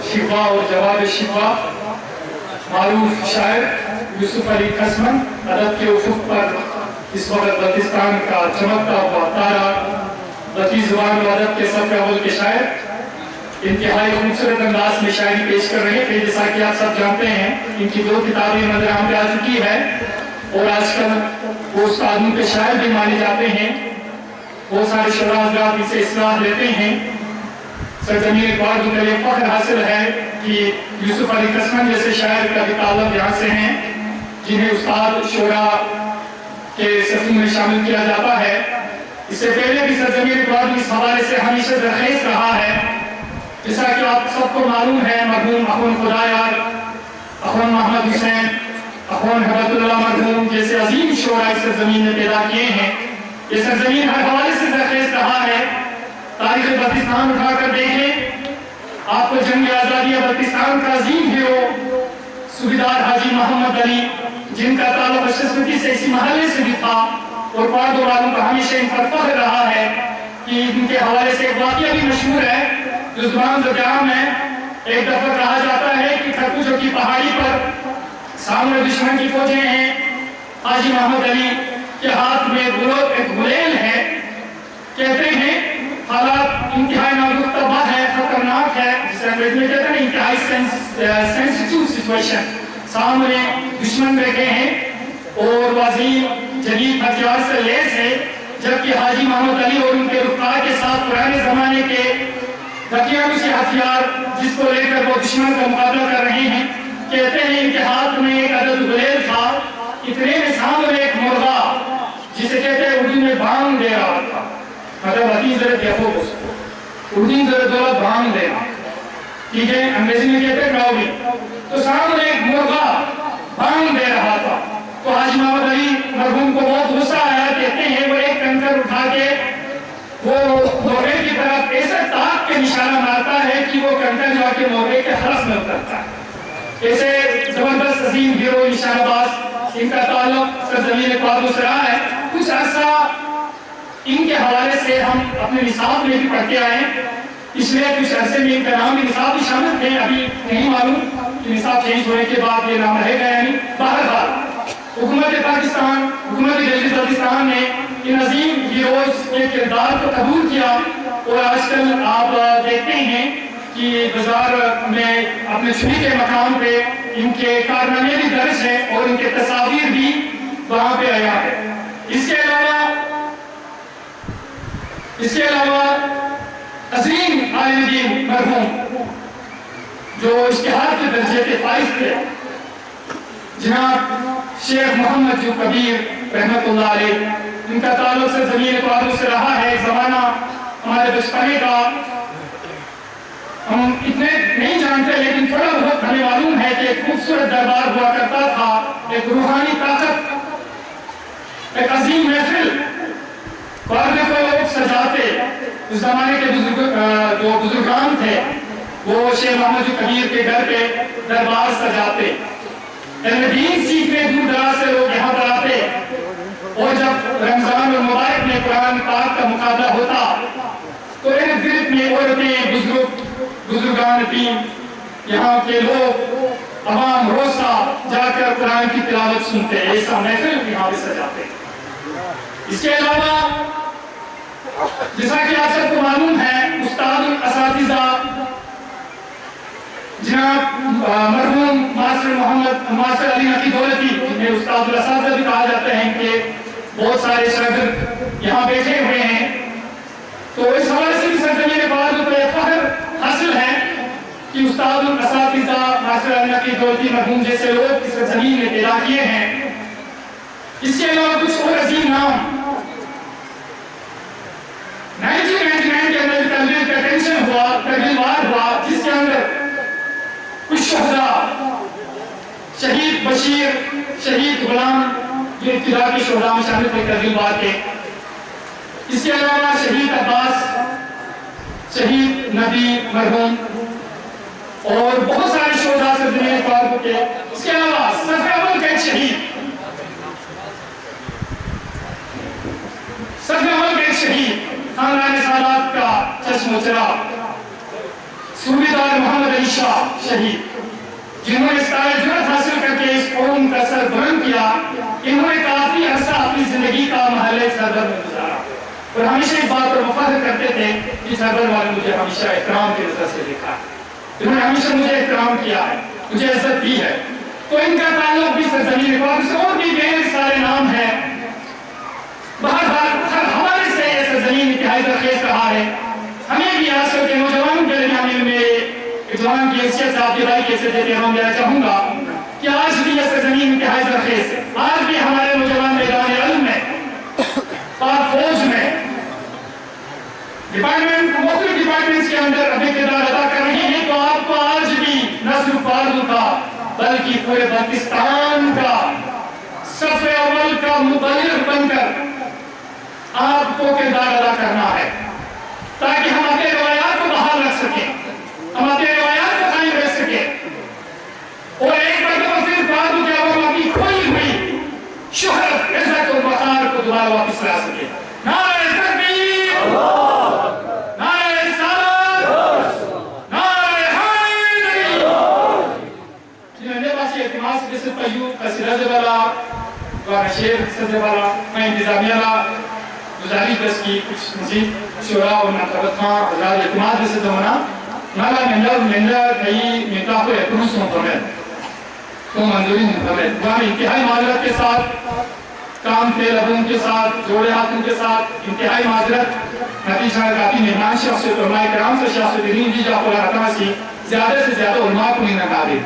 शिफा और जवाब शिफा मारूफ शायर यूसुफ अली कसमन अदब के उफुक पर इस वक्त बल्तिस्तान का चमकता हुआ तारा लती जुबान और अदब के सफ़े अव्वल के शायर इंतहाई खूबसूरत अंदाज में शायरी पेश कर रहे थे। जैसा कि आप सब जानते हैं इनकी 2 किताबें नजर आम पे आ चुकी है और आजकल वो उस्तादों के शायर भी माने जाते हैं। बहुत सारे शुराज़गार इनसे इस्लाह लेते हैं। सरजमीन इक़बाल को ये फख्र हासिल है कि यूसुफ अली कसमन जैसे शायर का भी ताल्लुक यहाँ से हैं जिन्हें उस्ताद शुरा के सफ़ों में शामिल किया जाता है। इससे पहले भी सरजमीन इक़बाल इस हवाले से हमेशा दरखेज़ रहा है। जैसा कि आप सबको मालूम है मरहूम अख़ून खुदायार, अख़ून मोहम्मद हुसैन, अख़ून हबतुल्लाह मरहूम जैसे अजीम शुरा इस सरजमीन में पैदा किए हैं। ये सरजमीन हर हवाले से दरखेज़ रहा है। तारीख़ बल्तिस्तान उठाकर देखें, आपको जंग आज़ादी बल्तिस्तान का अजीम हीरो सूबेदार हाजी मोहम्मद अली जिनका ताल्लुक बशस्मती से इसी महल्ले से भी था और पार्दो वालों का हमेशा इन पर फख्र रहा है कि इनके हवाले से एक वाक़या भी मशहूर है जो ज़ुबान ज़ुबान में एक दफ़ा कहा जाता है कि खरबूजों की पहाड़ी पर सामने दुश्मन की फौजें हैं। हाजी मोहम्मद अली के हाथ में एक गुलेल है। कहते हैं हालात इंतहाई नामुतबा है, खतरनाक है, जिसे अंग्रेजी में कहते हैं इंतहाई सेंसिटिव सिचुएशन। सामने दुश्मन बैठे हैं और वज़ीर जदीद हथियार से लैस है, जबकि हाजी मोहम्मद अली और उनके रुफ़क़ा के साथ पुराने ज़माने के हथियारों हथियार जिसको लेकर वो दुश्मन का मुकाबला कर रहे हैं। कहते हैं इनके हाथ में एक अदद गुलेल था। इतने में सामने एक मुर्गा जिसे कहते हैं उर्दू में बांग दे रहा था, मतलब हकीम जरा देखो उसको उर्दू जरा दोला बांग देना, ठीक है, अंग्रेजी में कहते हैं क्राउडिंग। तो सामने एक मुर्गा बांग दे रहा था तो हाजी मोहम्मद अली मरहूम को बहुत गुस्सा आया। कहते हैं वो एक कंकर उठा के वो मुर्गे की तरफ ऐसे ताक के निशाना मारता है कि वो कंकर जाके मुर्गे के हलक में उतरता है। ऐसे जबरदस्त अजीम हीरो निशानाबाज इनका ताल्लुक सरजमीन इक़बाल से रहा है। कुछ अर्सा इनके हवाले से हम अपने निसाब में भी पढ़ते आए, इसलिए कुछ अरसे में इनका नाम निसाब भी शामिल थे। अभी नहीं मालूम कि निसाब चेंज होने के बाद ये नाम रहेगा या नहीं। बहरहाल हुकूमत पाकिस्तान, हुकूमत दिल्ली बल्तिस्तान ने इन अजीम हीरोज़ के किरदार को कबूल किया और आजकल आप देखते हैं कि बाजार में अपने छुरी के मकाम पे इनके कारनामे भी दर्ज है और इनके तस्वीर भी वहाँ पे आया है। इसके अलावा अजीम आलिम मरहूम जो इश्तिहार के दर्जे के फाइज थे जनाब शेख मोहम्मद जो कबीर रहमतुल्लाह अलैह, इनका ताल्लुक से ज़मीन इक़बाल से रहा है। एक ज़माना हमारे बचपने का हम इतने नहीं जानते लेकिन थोड़ा बहुत हमें मालूम है कि एक खूबसूरत दरबार हुआ करता था, एक रूहानी ताकत, एक अजीम महफिल पर्दे को लोग सजाते। उस जमाने के जो बुजुर्गान थे वो शेख मोहम्मद कबीर के घर पे दरबार सजाते। दीन सीखने दूर दराज से लोग यहाँ पर आते और जब रमजान और मुबारक में कुरान पाक का मुकाबला होता तो इर्द गिर्द में औरतें, बुजुर्गान दीन, यहाँ के लोग तमाम रोजा जाकर कुरान की तिलावत सुनते हैं, ऐसा महफिल यहाँ पे सजाते हैं। इसके अलावा जैसा कि आप सबको मालूम है, उस्ताद असातिज़ा जनाब मरहूम मास्टर अली नकी दौलती, जिन्हें उस्ताद असातिज़ा भी कहा जाता है, कि बहुत सारे शागिर्द यहाँ बैठे हुए हैं। तो इस हवाले से भी सरजमीन पाक को यह फख्र हासिल है कि उस्ताद असातिज़ा मास्टर अली नकी दौलती मरहूम जैसे लोग इस जमीन में पैदा किए हैं। इसके अलावा कुछ और अजीम नाम 1999 के अंदर तकरीर का टेंशन हुआ, तकरीर हुआ, जिसके अंदर कुछ शहदा, शहीद बशीर, शहीद गुलाम, ये इब्तिदा के शहदा में शामिल थे तकरीर के। इसके अलावा शहीद अब्बास, शहीद नबी मरहूम और बहुत सारे शहदा सरजमीन पाक के। इसके अलावा सफ़े अव्वल के शहीद, सफ़े अव्वल के शहीद खानदान सादात का चश्मो चिराग सूबेदार मोहम्मद अली शाह शहीद, जिन्होंने सारे जुर्रत हासिल करके इस कौम का सर बुलंद किया। इन्होंने काफी अरसा अपनी जिंदगी का महल सरवर में गुजारा और हमेशा इस बात पर मुफाखर करते थे कि सरवर वाले मुझे हमेशा एहतराम की नजर से देखा, इन्होंने हमेशा मुझे एहतराम किया है, मुझे इज्जत दी है। तो इनका ताल्लुक भी सरजमीन पाक से, और भी ढेर सारे नाम है। हर हमारे से ये सरजमीन इंतहाई ज़रख़ेज़ रहा है। हमें भी आजकल के नौजवानों के दरमियान में एक जवान की हैसियत से आपकी राय कैसे देते हैं, मैं चाहूंगा कि आज भी यह सरजमीन इंतहाई ज़रख़ेज़ है। आज भी हमारे नौजवान मैदान इल्म में, पाक फौज में, मुख्तलिफ डिपार्टमेंट्स के अंदर अपने किरदार अदा कर रहे हैं। तो आपको आज भी न सिर्फ फार्दू का बल्कि पूरे पाकिस्तान का सफ़े अव्वल का मुबल्लिग़ बनकर आपको किरदार अदा करना है, ताकि हम अपने रवायात को बहाल रख सकें, हम अपने रवायात को कायम रख सकें और एक मरतबा फिर फार्दू के अव्वल अपनी खोई हुई शोहरत, इज्जत और वक़ार को दोबारा वापस ला सके। नारे तकबीर, नारे रिसालत, नारे हैदरी। जिन्होंने पास एतमाद से जैसे तय्यूब कसीरा जबाला व शेर सजबाला, मैं इंतजामिया गुजारिश बस की कुछ मजीद शुरा और नकबत खां हजार एतमाद से दमना नाला निंदा कई नेता को एतरुस मुकम्मल तो मंजूरी मुकम्मल वहाँ इंतहाई माजरत के साथ, काम थे लबों के साथ, जोड़े हाथों के साथ इंतहाई माजरत, नतीजा काफी मेहमान शख्सियत उलमाए किराम से शख्सियत दीन जी जाको लगाता सी ज़्यादा से ज़्यादा उलमा को नहीं नकारे।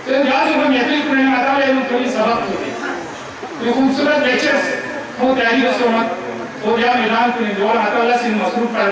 तो याद हो महफिल को नहीं नकारे, वो थोड़ी सबक होती तो खूबसूरत लेक्चर्स हो तैयारी रसोमत और या मैदान को नहीं जोड़ आता से मसरूफ कर